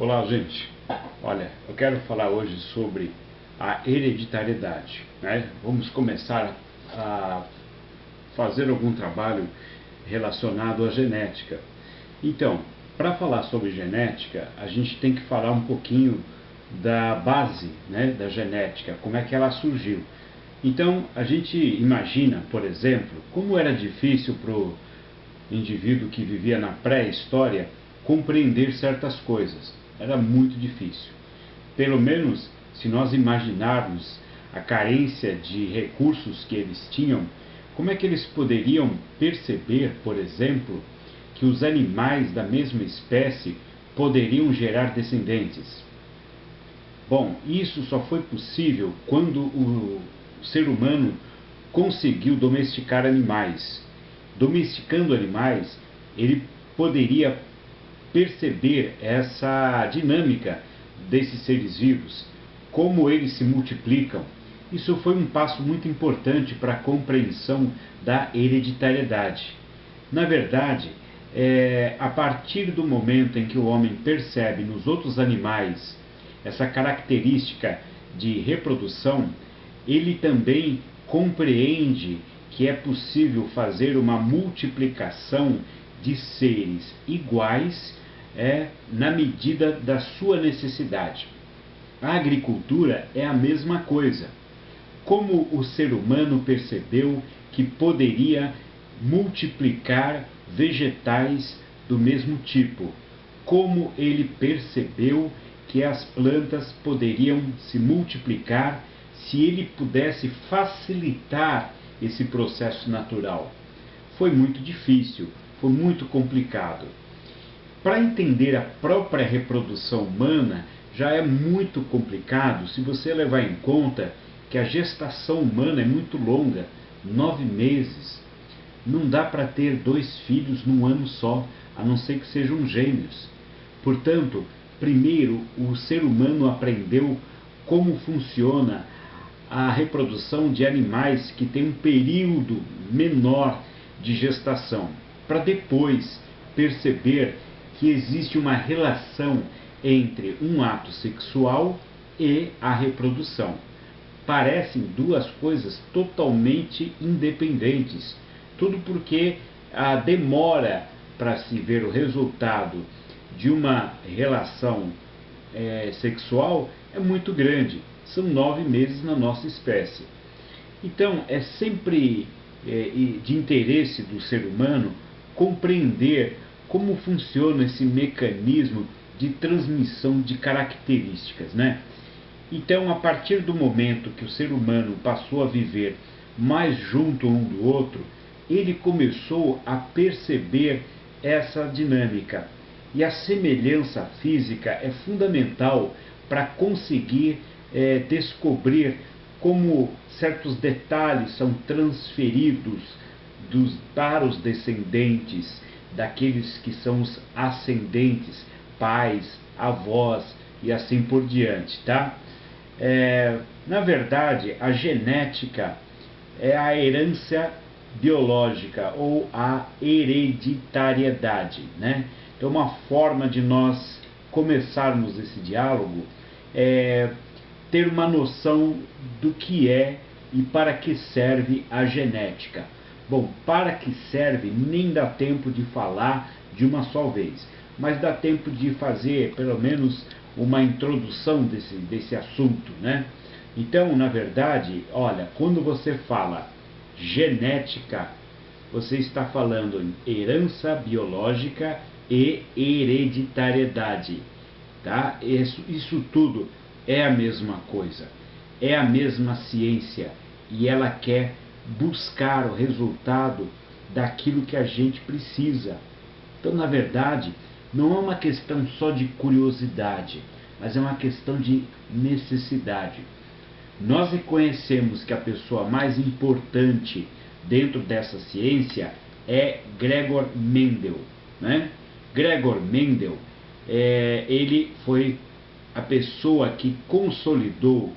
Olá, gente. Olha, eu quero falar hoje sobre a hereditariedade, né? Vamos começar a fazer algum trabalho relacionado à genética. Então, para falar sobre genética, a gente tem que falar um pouquinho da base, né, da genética, como é que ela surgiu. Então, a gente imagina, por exemplo, como era difícil para o indivíduo que vivia na pré-história compreender certas coisas. Era muito difícil. Pelo menos, se nós imaginarmos a carência de recursos que eles tinham, como é que eles poderiam perceber, por exemplo, que os animais da mesma espécie poderiam gerar descendentes? Bom, isso só foi possível quando o ser humano conseguiu domesticar animais. Domesticando animais, ele poderia perceber essa dinâmica desses seres vivos, como eles se multiplicam. Isso foi um passo muito importante para a compreensão da hereditariedade. Na verdade, a partir do momento em que o homem percebe nos outros animais essa característica de reprodução, ele também compreende que é possível fazer uma multiplicação de seres iguais na medida da sua necessidade. A agricultura é a mesma coisa. Como o ser humano percebeu que poderia multiplicar vegetais do mesmo tipo? Como ele percebeu que as plantas poderiam se multiplicar se ele pudesse facilitar esse processo natural? Foi muito difícil, foi muito complicado. Para entender a própria reprodução humana já é muito complicado se você levar em conta que a gestação humana é muito longa, 9 meses. Não dá para ter 2 filhos num ano só, a não ser que sejam gêmeos. Portanto, primeiro o ser humano aprendeu como funciona a reprodução de animais que têm um período menor de gestação, para depois perceber que existe uma relação entre um ato sexual e a reprodução. Parecem duas coisas totalmente independentes, tudo porque a demora para se ver o resultado de uma relação sexual é muito grande. São 9 meses na nossa espécie. Então, é sempre de interesse do ser humano compreender como funciona esse mecanismo de transmissão de características, né? Então, a partir do momento que o ser humano passou a viver mais junto um do outro, ele começou a perceber essa dinâmica. E a semelhança física é fundamental para conseguir descobrir como certos detalhes são transferidos para os descendentes, daqueles que são os ascendentes, pais, avós e assim por diante, tá? Na verdade, a genética é a herança biológica ou a hereditariedade, né? Então, uma forma de nós começarmos esse diálogo é ter uma noção do que é e para que serve a genética. Bom, para que serve nem dá tempo de falar de uma só vez, mas dá tempo de fazer pelo menos uma introdução desse assunto, né? Então, na verdade, olha, quando você fala genética, você está falando em herança biológica e hereditariedade, tá? Isso tudo é a mesma coisa, é a mesma ciência, e ela quer buscar o resultado daquilo que a gente precisa. Então, na verdade, não é uma questão só de curiosidade, mas é uma questão de necessidade. Nós reconhecemos que a pessoa mais importante dentro dessa ciência é Gregor Mendel, né? Gregor Mendel, ele foi a pessoa que consolidou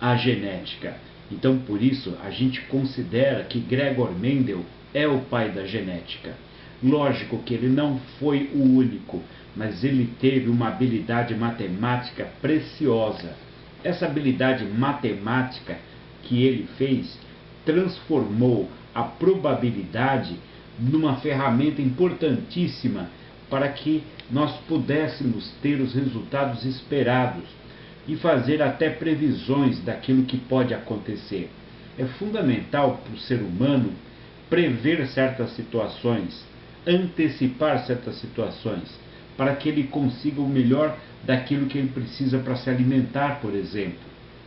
a genética. Então, por isso, a gente considera que Gregor Mendel é o pai da genética. Lógico que ele não foi o único, mas ele teve uma habilidade matemática preciosa. Essa habilidade matemática que ele fez transformou a probabilidade numa ferramenta importantíssima para que nós pudéssemos ter os resultados esperados e fazer até previsões daquilo que pode acontecer. É fundamental para o ser humano prever certas situações, antecipar certas situações, para que ele consiga o melhor daquilo que ele precisa para se alimentar, por exemplo,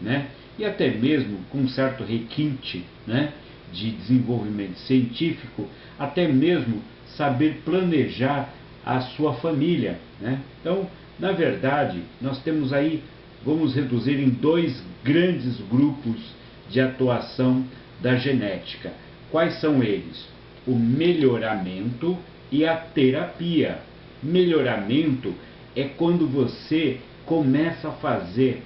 né? E até mesmo com um certo requinte, né, de desenvolvimento científico, até mesmo saber planejar a sua família, né? Então, na verdade, nós temos aí, vamos reduzir em dois grandes grupos de atuação da genética. Quais são eles? O melhoramento e a terapia. Melhoramento é quando você começa a fazer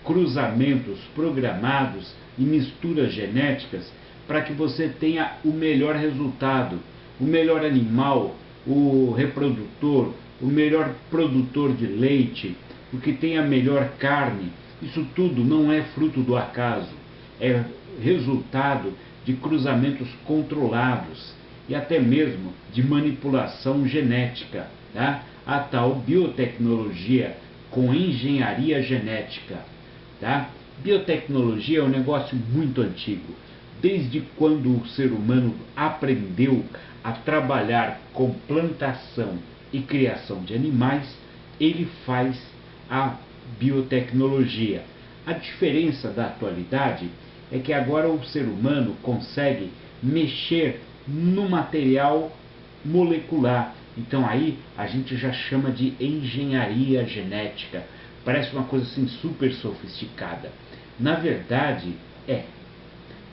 cruzamentos programados e misturas genéticas para que você tenha o melhor resultado, o melhor animal, o reprodutor, o melhor produtor de leite, o que tem a melhor carne. Isso tudo não é fruto do acaso, é resultado de cruzamentos controlados e até mesmo de manipulação genética, tá? A tal biotecnologia com engenharia genética, tá? Biotecnologia é um negócio muito antigo. Desde quando o ser humano aprendeu a trabalhar com plantação e criação de animais, ele faz a biotecnologia. A diferença da atualidade é que agora o ser humano consegue mexer no material molecular. Então aí a gente já chama de engenharia genética. Parece uma coisa assim super sofisticada. Na verdade é.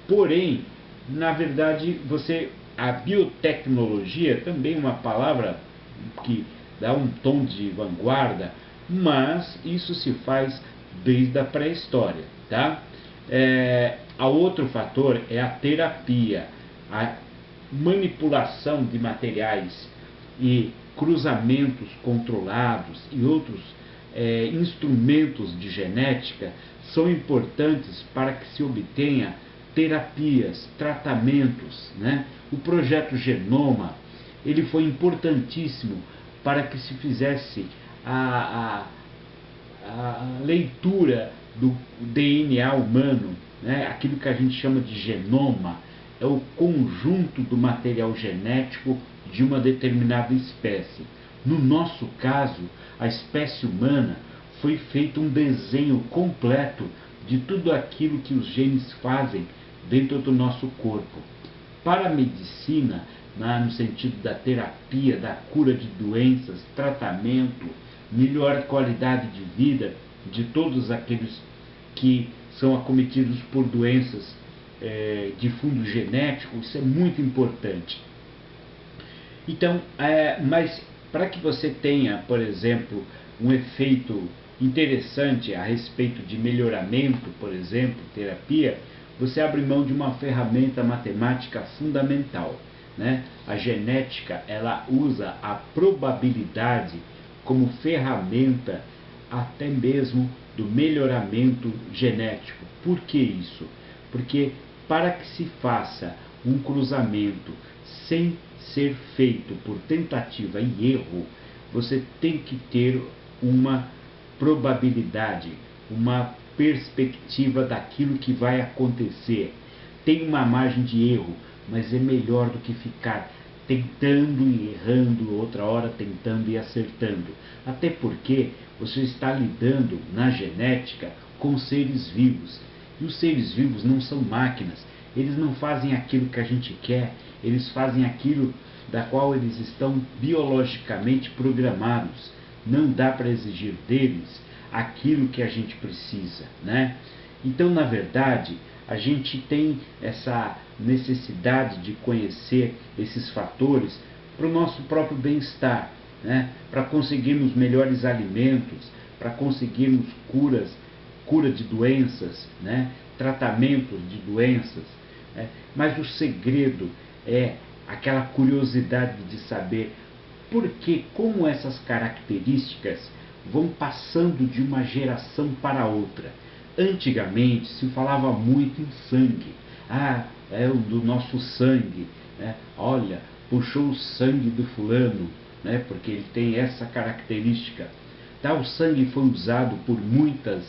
Porém, na verdade, a biotecnologia também é uma palavra que dá um tom de vanguarda, mas isso se faz desde a pré-história, tá? A outro fator é a terapia, a manipulação de materiais e cruzamentos controlados e outros instrumentos de genética são importantes para que se obtenha terapias, tratamentos, né? O projeto Genoma, ele foi importantíssimo para que se fizesse a leitura do DNA humano, né? Aquilo que a gente chama de genoma, é o conjunto do material genético de uma determinada espécie. No nosso caso, a espécie humana, foi feito um desenho completo de tudo aquilo que os genes fazem dentro do nosso corpo. Para a medicina, no sentido da terapia, da cura de doenças, tratamento, melhor qualidade de vida de todos aqueles que são acometidos por doenças de fundo genético, isso é muito importante. Então, mas para que você tenha, por exemplo, um efeito interessante a respeito de melhoramento, por exemplo, terapia, você abre mão de uma ferramenta matemática fundamental, né? A genética, ela usa a probabilidade como ferramenta até mesmo do melhoramento genético. Por que isso? Porque para que se faça um cruzamento sem ser feito por tentativa e erro, você tem que ter uma probabilidade, uma perspectiva daquilo que vai acontecer. Tem uma margem de erro, mas é melhor do que ficar tentando e errando, outra hora tentando e acertando. Até porque você está lidando na genética com seres vivos. E os seres vivos não são máquinas. Eles não fazem aquilo que a gente quer, eles fazem aquilo da qual eles estão biologicamente programados. Não dá para exigir deles aquilo que a gente precisa, né? Então, na verdade, a gente tem essa necessidade de conhecer esses fatores para o nosso próprio bem-estar, né? Para conseguirmos melhores alimentos, para conseguirmos cura de doenças, né? Tratamentos de doenças, né? Mas o segredo é aquela curiosidade de saber por que, como essas características vão passando de uma geração para outra. Antigamente se falava muito em sangue. Ah, é o do nosso sangue, né? Olha, puxou o sangue do fulano, né? Porque ele tem essa característica. Tá? O sangue foi usado por muitas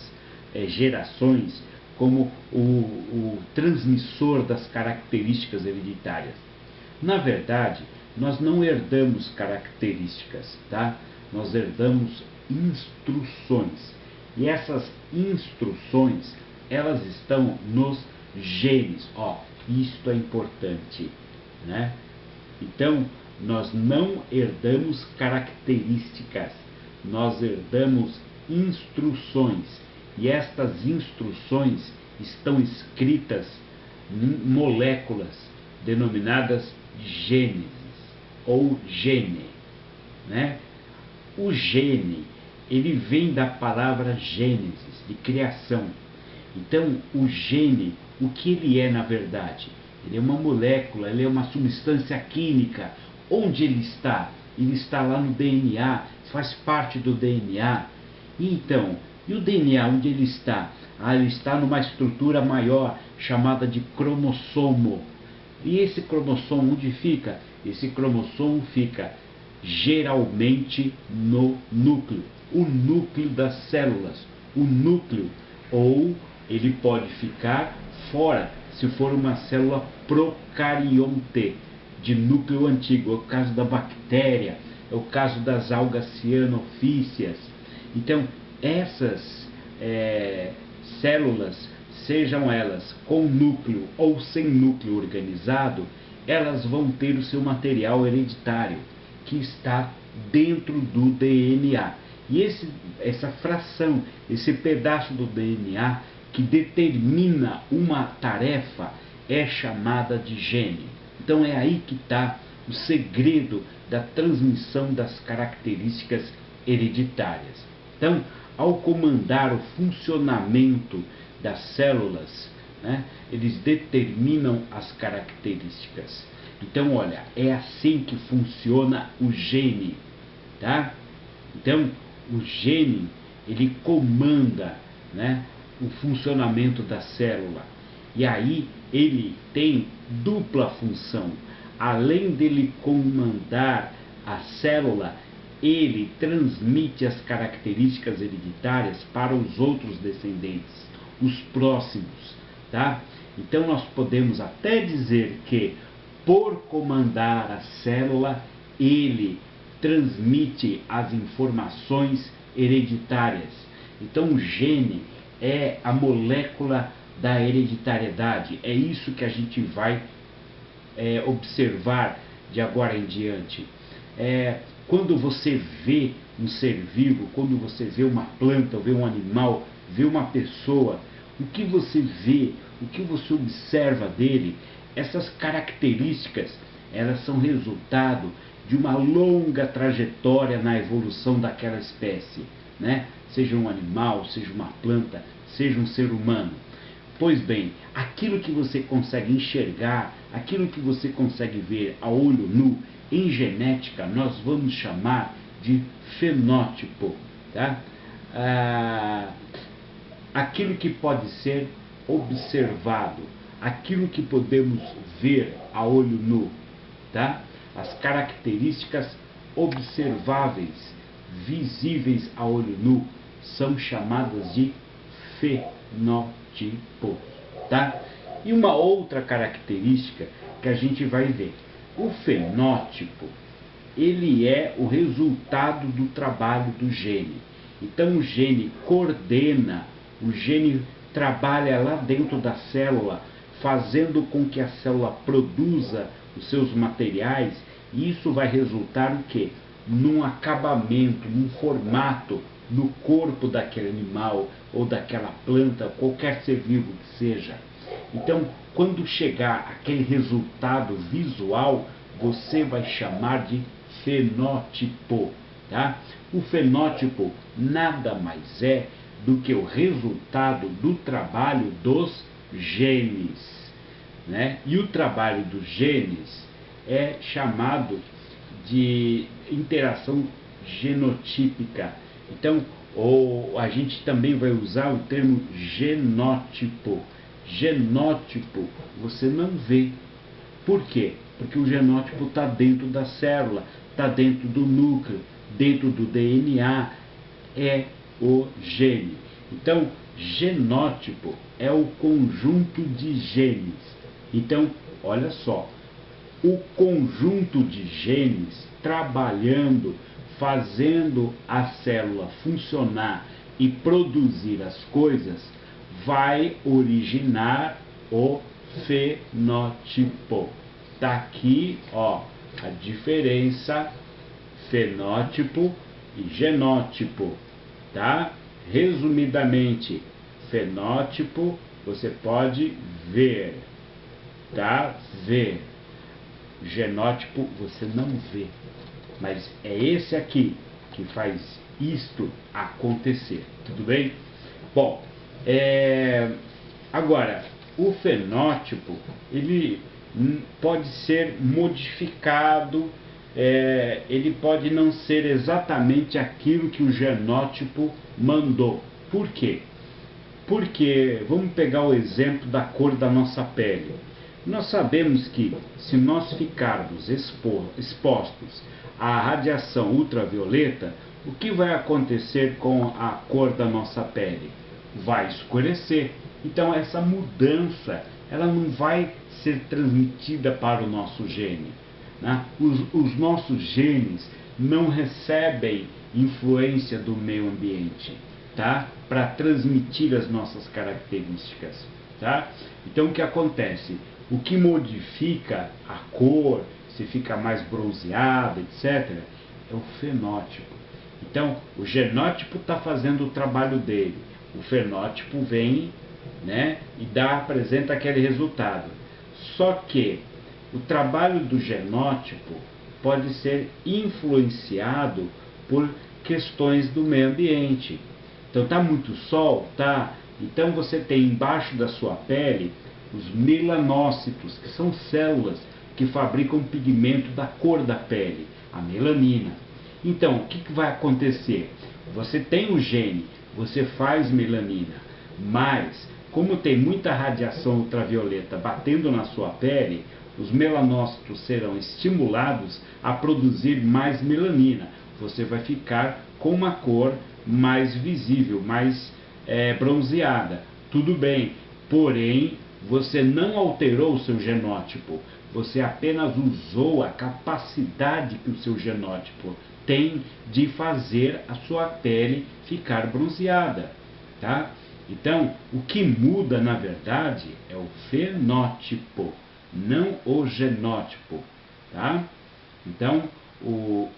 gerações como o transmissor das características hereditárias. Na verdade, nós não herdamos características, tá? Nós herdamos instruções. E essas instruções, elas estão nos genes. Ó, isto é importante, né? Então, nós não herdamos características, nós herdamos instruções. E estas instruções estão escritas em moléculas denominadas gênesis ou gene, né? O gene, ele vem da palavra gênesis, de criação. Então, o gene, o que ele é na verdade? Ele é uma molécula, ele é uma substância química. Onde ele está? Ele está lá no DNA, faz parte do DNA. Então, e o DNA, onde ele está? Ah, ele está numa estrutura maior, chamada de cromossomo. E esse cromossomo, onde fica? Esse cromossomo fica geralmente no núcleo, o núcleo das células, o núcleo, ou ele pode ficar fora, se for uma célula procarionte, de núcleo antigo. É o caso da bactéria, é o caso das algas cianofícias. Então, essas células, sejam elas com núcleo ou sem núcleo organizado, elas vão ter o seu material hereditário, que está dentro do DNA. E essa fração, esse pedaço do DNA que determina uma tarefa é chamada de gene. Então é aí que está o segredo da transmissão das características hereditárias. Então, ao comandar o funcionamento das células, né, eles determinam as características. Então, olha, é assim que funciona o gene, tá? Então, o gene, ele comanda, né, o funcionamento da célula. E aí, ele tem dupla função. Além dele comandar a célula, ele transmite as características hereditárias para os outros descendentes, os próximos, tá? Então, nós podemos até dizer que, por comandar a célula, ele transmite as informações hereditárias. Então, o gene é a molécula da hereditariedade. É isso que a gente vai observar de agora em diante. Quando você vê um ser vivo, quando você vê uma planta, vê um animal, vê uma pessoa, o que você vê, o que você observa dele, essas características, elas são resultado de uma longa trajetória na evolução daquela espécie, né? Seja um animal, seja uma planta, seja um ser humano. Pois bem, aquilo que você consegue enxergar, aquilo que você consegue ver a olho nu, em genética, nós vamos chamar de fenótipo, tá? Aquilo que pode ser observado, aquilo que podemos ver a olho nu, tá? As características observáveis, visíveis a olho nu, são chamadas de fenótipos, tá? E uma outra característica que a gente vai ver, o fenótipo, ele é o resultado do trabalho do gene. Então o gene coordena, o gene trabalha lá dentro da célula, fazendo com que a célula produza os seus materiais, e isso vai resultar o quê? Num acabamento, num formato, no corpo daquele animal ou daquela planta, qualquer ser vivo que seja. Então, quando chegar aquele resultado visual, você vai chamar de fenótipo, tá? O fenótipo nada mais é do que o resultado do trabalho dos genes, né? E o trabalho dos genes é chamado de interação genotípica. Então, ou a gente também vai usar o termo genótipo. Genótipo você não vê. Por quê? Porque o genótipo está dentro da célula, está dentro do núcleo, dentro do DNA, é o gene. Então, genótipo é o conjunto de genes. Então, olha só, o conjunto de genes trabalhando, fazendo a célula funcionar e produzir as coisas, vai originar o fenótipo. Está aqui, ó, a diferença fenótipo e genótipo, tá? Resumidamente, fenótipo você pode ver, tá? Ver. Genótipo você não vê, mas é esse aqui que faz isto acontecer, tudo bem? Bom, agora, o fenótipo, ele pode ser modificado, ele pode não ser exatamente aquilo que o genótipo mandou. Por quê? Porque, vamos pegar o exemplo da cor da nossa pele. Nós sabemos que, se nós ficarmos expostos à radiação ultravioleta, o que vai acontecer com a cor da nossa pele? Vai escurecer. Então, essa mudança, ela não vai ser transmitida para o nosso gene, né? Os nossos genes não recebem influência do meio ambiente, tá? Para transmitir as nossas características, tá? Então, o que acontece? O que modifica a cor, se fica mais bronzeada, etc., é o fenótipo. Então, o genótipo está fazendo o trabalho dele. O fenótipo vem, né, e apresenta aquele resultado. Só que o trabalho do genótipo pode ser influenciado por questões do meio ambiente. Então, está muito sol? Tá. Então, você tem embaixo da sua pele os melanócitos, que são células que fabricam o pigmento da cor da pele, a melanina. Então, o que vai acontecer? Você tem o gene, você faz melanina, mas como tem muita radiação ultravioleta batendo na sua pele, os melanócitos serão estimulados a produzir mais melanina. Você vai ficar com uma cor mais visível, mais bronzeada. Tudo bem, porém, você não alterou o seu genótipo, você apenas usou a capacidade que o seu genótipo tem de fazer a sua pele ficar bronzeada, tá? Então, o que muda, na verdade, é o fenótipo, não o genótipo, tá? Então, o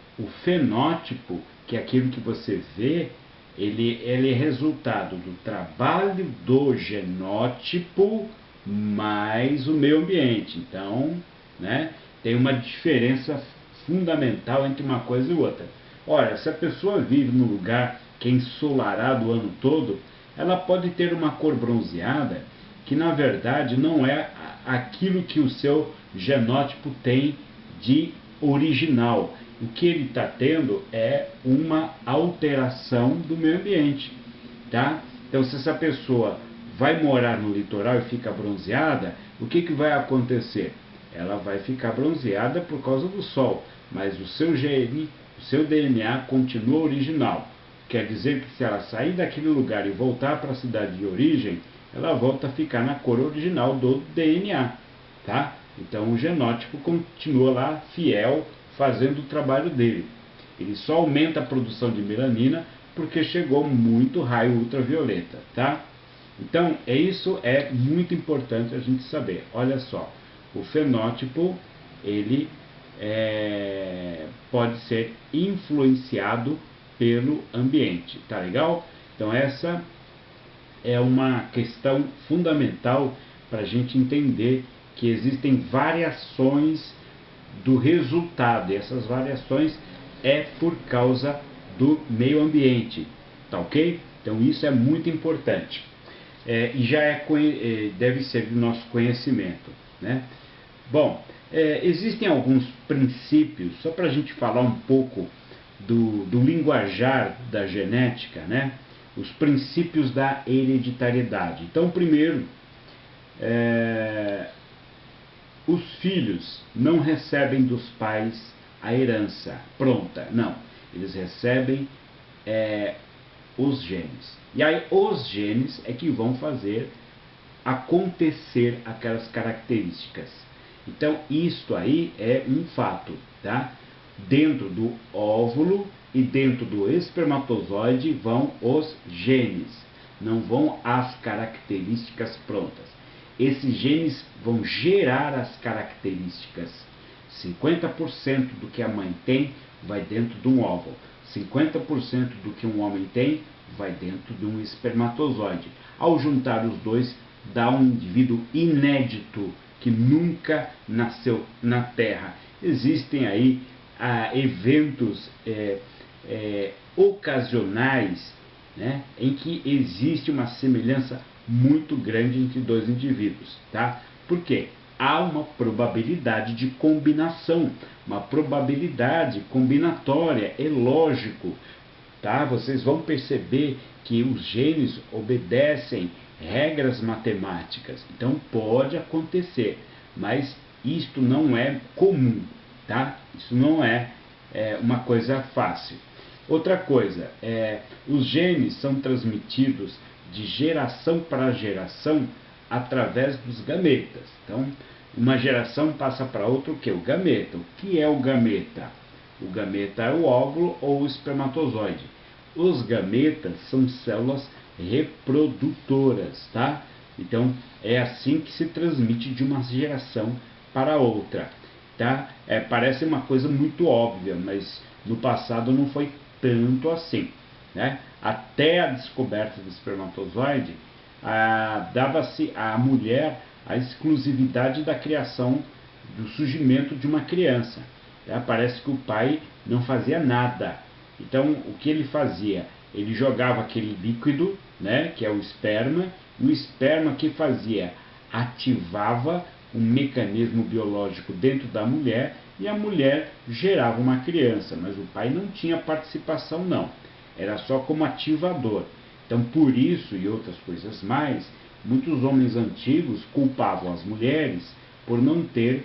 fenótipo, que é aquilo que você vê, ele é resultado do trabalho do genótipo mais o meio ambiente. Então, né, tem uma diferença fundamental entre uma coisa e outra. Ora, se a pessoa vive num lugar que é ensolarado o ano todo, ela pode ter uma cor bronzeada que, na verdade, não é aquilo que o seu genótipo tem de original. O que ele está tendo é uma alteração do meio ambiente, tá? Então, se essa pessoa vai morar no litoral e fica bronzeada, o que vai acontecer? Ela vai ficar bronzeada por causa do sol, mas o seu gene, o seu DNA continua original. Quer dizer que se ela sair daquele lugar e voltar para a cidade de origem, ela volta a ficar na cor original do DNA, tá? Então o genótipo continua lá fiel, fazendo o trabalho dele. Ele só aumenta a produção de melanina porque chegou muito raio ultravioleta, tá? Então, isso é muito importante a gente saber. Olha só, o fenótipo, ele pode ser influenciado pelo ambiente, tá legal? Então, essa é uma questão fundamental para a gente entender que existem variações do resultado, e essas variações é por causa do meio ambiente, tá ok? Então, isso é muito importante. E já deve ser do nosso conhecimento, né? Bom, existem alguns princípios, só para a gente falar um pouco do linguajar da genética, né? Os princípios da hereditariedade. Então, primeiro, os filhos não recebem dos pais a herança pronta, não. Eles recebem os genes. E aí os genes é que vão fazer acontecer aquelas características. Então, isto aí é um fato, tá? Dentro do óvulo e dentro do espermatozoide vão os genes, não vão as características prontas. Esses genes vão gerar as características. 50% do que a mãe tem vai dentro de um óvulo. 50% do que um homem tem vai dentro de um espermatozoide. Ao juntar os dois, dá um indivíduo inédito que nunca nasceu na Terra. Existem aí eventos ocasionais, né, em que existe uma semelhança muito grande entre dois indivíduos, tá? Por quê? Há uma probabilidade de combinação, uma probabilidade combinatória, é lógico, tá? Vocês vão perceber que os genes obedecem regras matemáticas, então pode acontecer, mas isto não é comum, tá? Isso não é uma coisa fácil. Outra coisa, os genes são transmitidos de geração para geração através dos gametas. Então, uma geração passa para outra o que? O gameta. O que é o gameta? O gameta é o óvulo ou o espermatozoide. Os gametas são células reprodutoras, tá? Então, é assim que se transmite de uma geração para outra, tá? Parece uma coisa muito óbvia, mas no passado não foi tanto assim, né? Até a descoberta do espermatozoide, dava-se à mulher a exclusividade da criação, do surgimento de uma criança. Parece que o pai não fazia nada. Então, o que ele fazia? Ele jogava aquele líquido, né, que é o esperma, e o esperma que fazia? Ativava um mecanismo biológico dentro da mulher e a mulher gerava uma criança, mas o pai não tinha participação não, era só como ativador. Então, por isso e outras coisas mais, muitos homens antigos culpavam as mulheres por não ter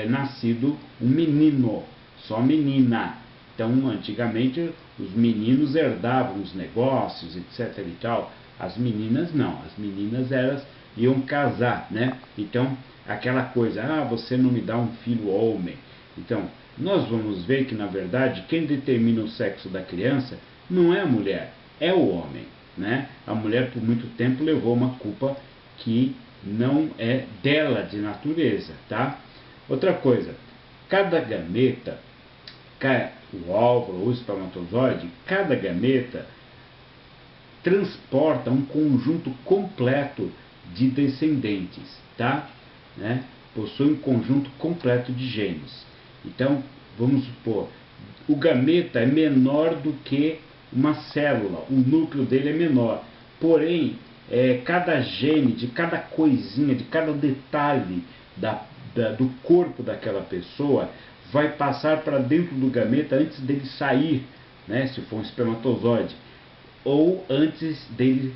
nascido um menino, só menina. Então, antigamente, os meninos herdavam os negócios, etc. e tal. As meninas não, as meninas elas iam casar, né? Então, aquela coisa, você não me dá um filho homem. Então, nós vamos ver que, na verdade, quem determina o sexo da criança não é a mulher, é o homem, né? A mulher, por muito tempo, levou uma culpa que não é dela de natureza, tá? Outra coisa, cada gameta, o óvulo ou o espermatozoide, cada gameta transporta um conjunto completo de descendentes, tá? Né? Possui um conjunto completo de genes. Então, vamos supor, o gameta é menor do que uma célula, o núcleo dele é menor. Porém, cada gene, de cada coisinha, de cada detalhe do corpo daquela pessoa, vai passar para dentro do gameta antes dele sair, né, se for um espermatozoide, ou antes dele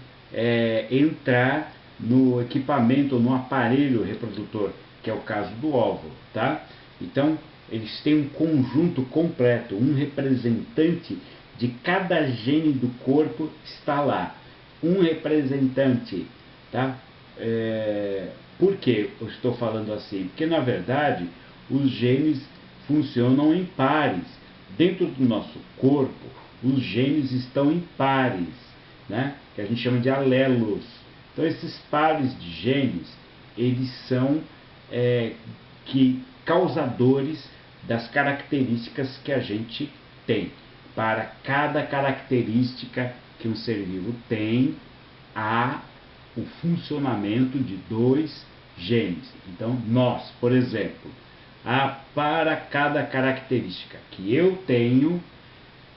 entrar no equipamento, no aparelho reprodutor, que é o caso do óvulo, tá? Então, eles têm um conjunto completo, um representante de cada gene do corpo está lá. Um representante, tá? Por que eu estou falando assim? Porque, na verdade, os genes funcionam em pares. Dentro do nosso corpo, os genes estão em pares, né? Que a gente chama de alelos. Então, esses pares de genes, eles são causadores das características que a gente tem. Para cada característica que um ser vivo tem, há o funcionamento de dois genes. Então, nós, por exemplo, para cada característica que eu tenho,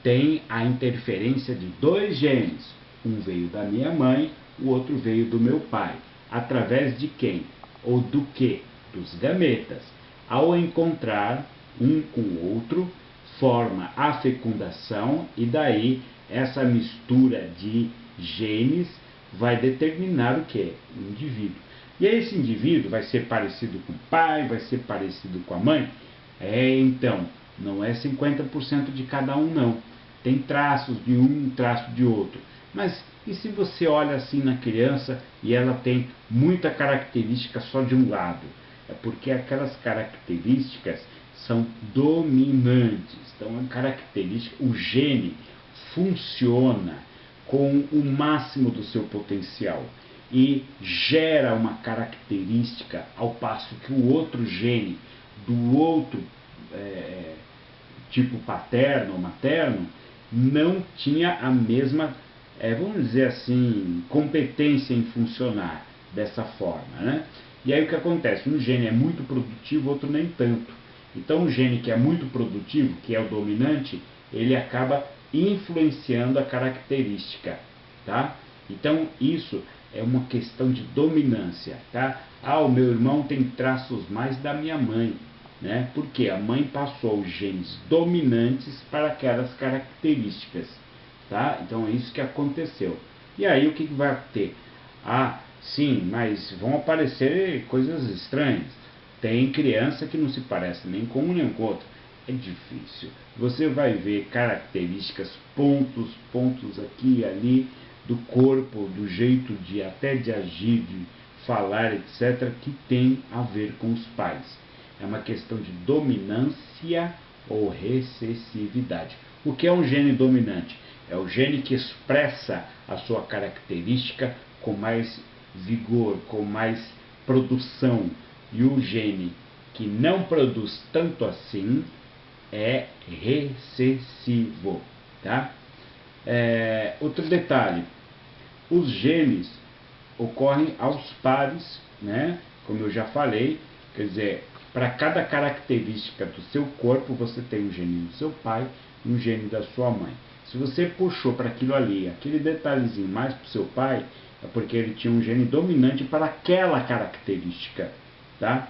tem a interferência de dois genes. Um veio da minha mãe, o outro veio do meu pai. Através de quem? Ou do que? dos gametas. Ao encontrar um com o outro, forma a fecundação e daí essa mistura de genes vai determinar o que? O indivíduo. E aí esse indivíduo vai ser parecido com o pai, vai ser parecido com a mãe? Então, não é 50% de cada um não. Tem traços de um, traço de outro. Mas e se você olha assim na criança e ela tem muita característica só de um lado? É porque aquelas características são dominantes. Então, a característica, o gene funciona com o máximo do seu potencial e gera uma característica, ao passo que o outro gene do outro tipo paterno ou materno não tinha a mesma, vamos dizer assim, competência em funcionar dessa forma, né? E aí o que acontece? Um gene é muito produtivo, outro nem tanto. Então o gene que é muito produtivo, que é o dominante, ele acaba influenciando a característica, tá? Então isso é uma questão de dominância, tá? Ah, o meu irmão tem traços mais da minha mãe, né? Porque a mãe passou os genes dominantes para aquelas características, tá? Então é isso que aconteceu. E aí o que vai ter? Ah, sim, mas vão aparecer coisas estranhas. Tem criança que não se parece nem com um nem com o outro. É difícil. Você vai ver características, pontos aqui e ali do corpo, do jeito de até de agir, de falar, etc., que tem a ver com os pais. É uma questão de dominância ou recessividade. O que é um gene dominante? É o gene que expressa a sua característica com mais vigor, com mais produção. E o gene que não produz tanto assim é recessivo, tá? Outro detalhe, os genes ocorrem aos pares, né? Como eu já falei, quer dizer, para cada característica do seu corpo, você tem um gene do seu pai e um gene da sua mãe. Se você puxou para aquilo ali, aquele detalhezinho mais para o seu pai, é porque ele tinha um gene dominante para aquela característica, tá?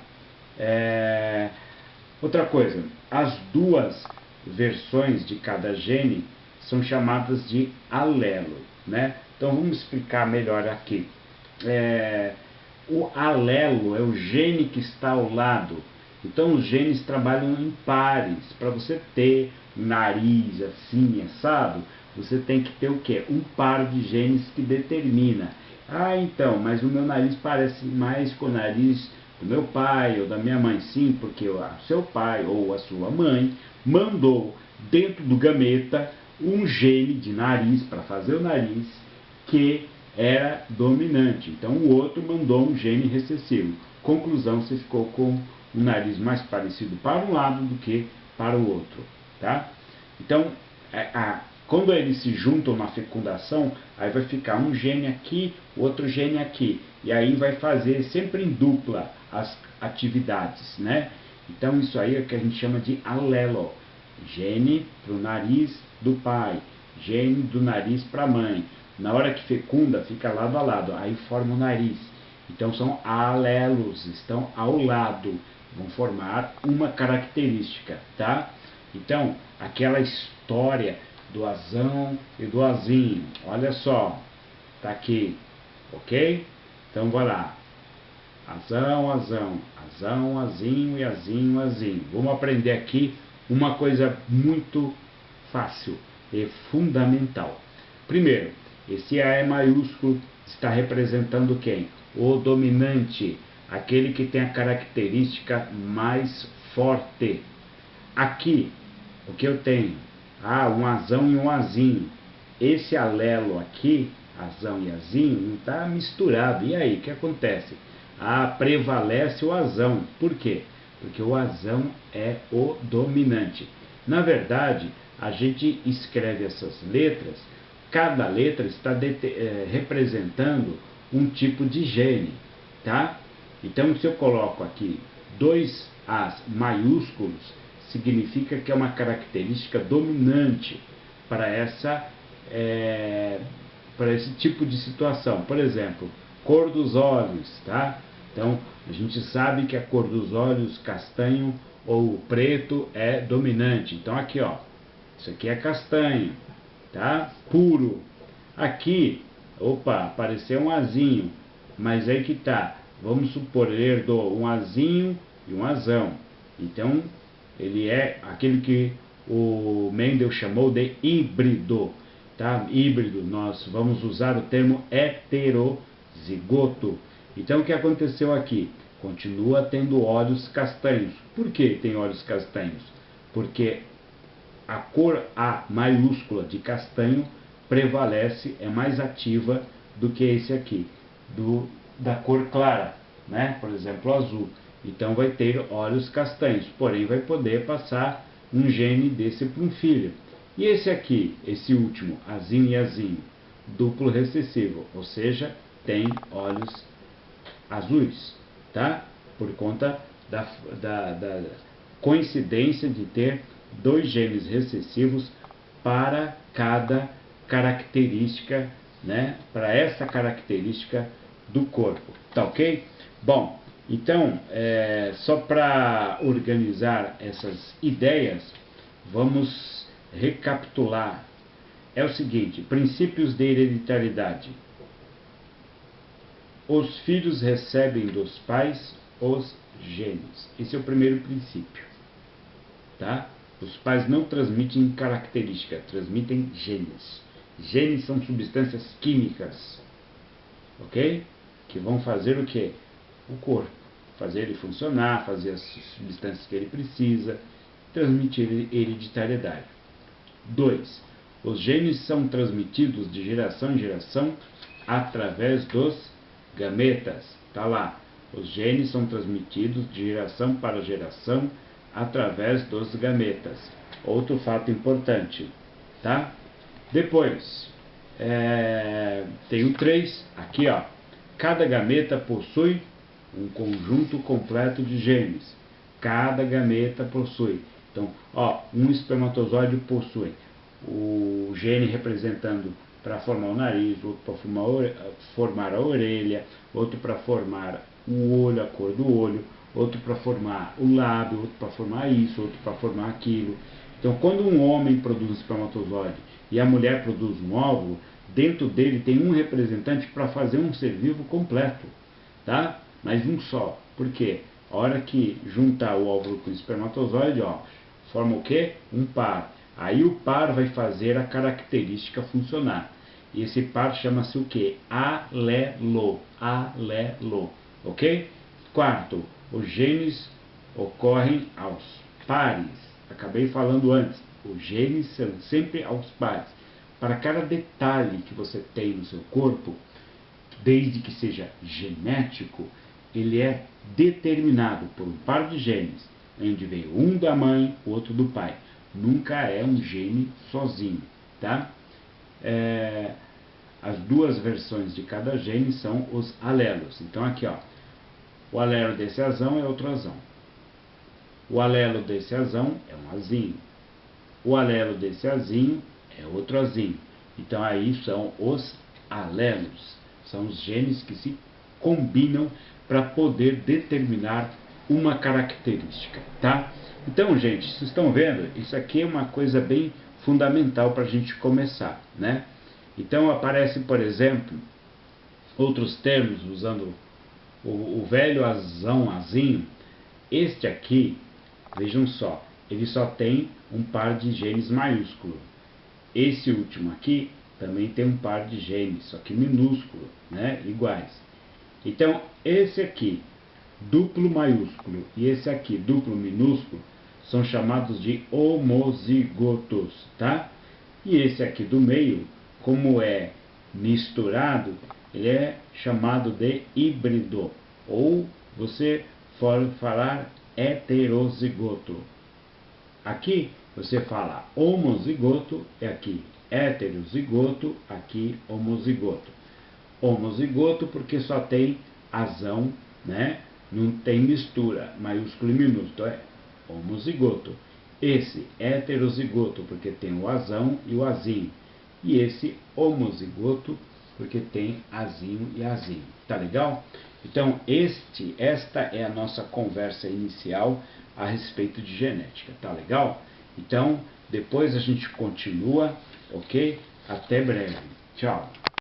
Outra coisa, as duas versões de cada gene são chamadas de alelo, né? Então vamos explicar melhor aqui. O alelo é o gene que está ao lado. Então os genes trabalham em pares. Para você ter nariz assim, assado, você tem que ter o quê? Um par de genes que determina. Ah, então, mas o meu nariz parece mais com o nariz do meu pai ou da minha mãe. Sim, porque o seu pai ou a sua mãe mandou dentro do gameta um gene de nariz para fazer o nariz que era dominante. Então o outro mandou um gene recessivo. Conclusão, você ficou com um nariz mais parecido para um lado do que para o outro, tá? Então, quando eles se juntam na fecundação, aí vai ficar um gene aqui, outro gene aqui. E aí vai fazer sempre em dupla as atividades, né? Então isso aí é o que a gente chama de alelo. Gene para o nariz do pai, gene do nariz para a mãe. Na hora que fecunda, fica lado a lado, aí forma o nariz. Então são alelos, estão ao lado, vão formar uma característica, tá? Então, aquela história do azão e do azinho, olha só, tá aqui, ok? Então, vai lá. Azão, azão, azão, azinho e azinho, azinho. Vamos aprender aqui uma coisa muito fácil e fundamental. Primeiro, esse A maiúsculo está representando quem? O dominante, aquele que tem a característica mais forte. Aqui, o que eu tenho? Um azão e um azinho. Esse alelo aqui, azão e azinho, não está misturado. E aí, o que acontece? Prevalece o azão. Por quê? Porque o azão é o dominante. Na verdade, a gente escreve essas letras, cada letra está representando um tipo de gene, tá? Então, se eu coloco aqui dois As maiúsculos, significa que é uma característica dominante para para esse tipo de situação. Por exemplo, cor dos olhos, tá? Então, a gente sabe que a cor dos olhos castanho ou preto é dominante. Então, aqui, ó, isso aqui é castanho, tá? Puro. Aqui, opa, apareceu um azinho, mas aí que tá. Vamos supor, ele herdou um azinho e um azão. Então, ele é aquele que o Mendel chamou de híbrido, tá? Híbrido, nós vamos usar o termo heterozigoto. Então, o que aconteceu aqui? Continua tendo olhos castanhos. Por que tem olhos castanhos? Porque a cor A maiúscula de castanho prevalece, é mais ativa do que esse aqui, da cor clara, né? Por exemplo, azul. Então vai ter olhos castanhos, porém vai poder passar um gene desse para um filho. E esse aqui, esse último, azinho e azinho, duplo recessivo, ou seja, tem olhos azuis, tá? Por conta da coincidência de ter dois genes recessivos para cada característica, né? Para essa característica do corpo, tá ok? Bom, então, só para organizar essas ideias, vamos recapitular. É o seguinte: princípios de hereditariedade. Os filhos recebem dos pais os genes. Esse é o primeiro princípio, tá? Os pais não transmitem característica, transmitem genes. Genes são substâncias químicas, ok? Que vão fazer o quê? O corpo. Fazer ele funcionar, fazer as substâncias que ele precisa, transmitir hereditariedade. 2. Os genes são transmitidos de geração em geração através dos gametas. Tá lá. Os genes são transmitidos de geração para geração através dos gametas. Outro fato importante, tá? Depois, tem o 3, aqui, ó. Cada gameta possui um conjunto completo de genes. Cada gameta possui. Então, ó, um espermatozoide possui o gene representando para formar o nariz, outro para formar a orelha, outro para formar o olho, a cor do olho, outro para formar o lábio, outro para formar isso, outro para formar aquilo. Então, quando um homem produz um espermatozoide e a mulher produz um óvulo, dentro dele tem um representante para fazer um ser vivo completo, tá? Mas um só. Por quê? A hora que juntar o óvulo com o espermatozoide, ó, forma o quê? Um par. Aí o par vai fazer a característica funcionar. E esse par chama-se o quê? Alelo. Alelo. Ok? Quarto, os genes ocorrem aos pares. Acabei falando antes. Os genes são sempre aos pares. Para cada detalhe que você tem no seu corpo, desde que seja genético, ele é determinado por um par de genes, onde veio um da mãe, outro do pai. Nunca é um gene sozinho, tá? As duas versões de cada gene são os alelos. Então aqui, ó, o alelo desse azão é outro azão. O alelo desse azão é um azinho. O alelo desse azinho é outro azinho. Então aí são os alelos. São os genes que se combinam para poder determinar uma característica, tá? Então, gente, vocês estão vendo? Isso aqui é uma coisa bem fundamental para a gente começar, né? Então aparece, por exemplo, outros termos usando o velho azão, azinho. Este aqui, vejam só, ele só tem um par de genes maiúsculo. Esse último aqui também tem um par de genes, só que minúsculo, né? Iguais. Então, esse aqui, duplo maiúsculo, e esse aqui, duplo minúsculo, são chamados de homozigotos, tá? E esse aqui do meio, como é misturado, ele é chamado de híbrido, ou você pode falar heterozigoto. Aqui você fala homozigoto, é aqui heterozigoto, aqui homozigoto. Homozigoto porque só tem azão, né? Não tem mistura, maiúsculo e minúsculo, é homozigoto. Esse heterozigoto porque tem o azão e o azinho. E esse homozigoto porque tem azinho e azinho. Tá legal? Então, esta é a nossa conversa inicial a respeito de genética, tá legal? Então, depois a gente continua, ok? Até breve. Tchau.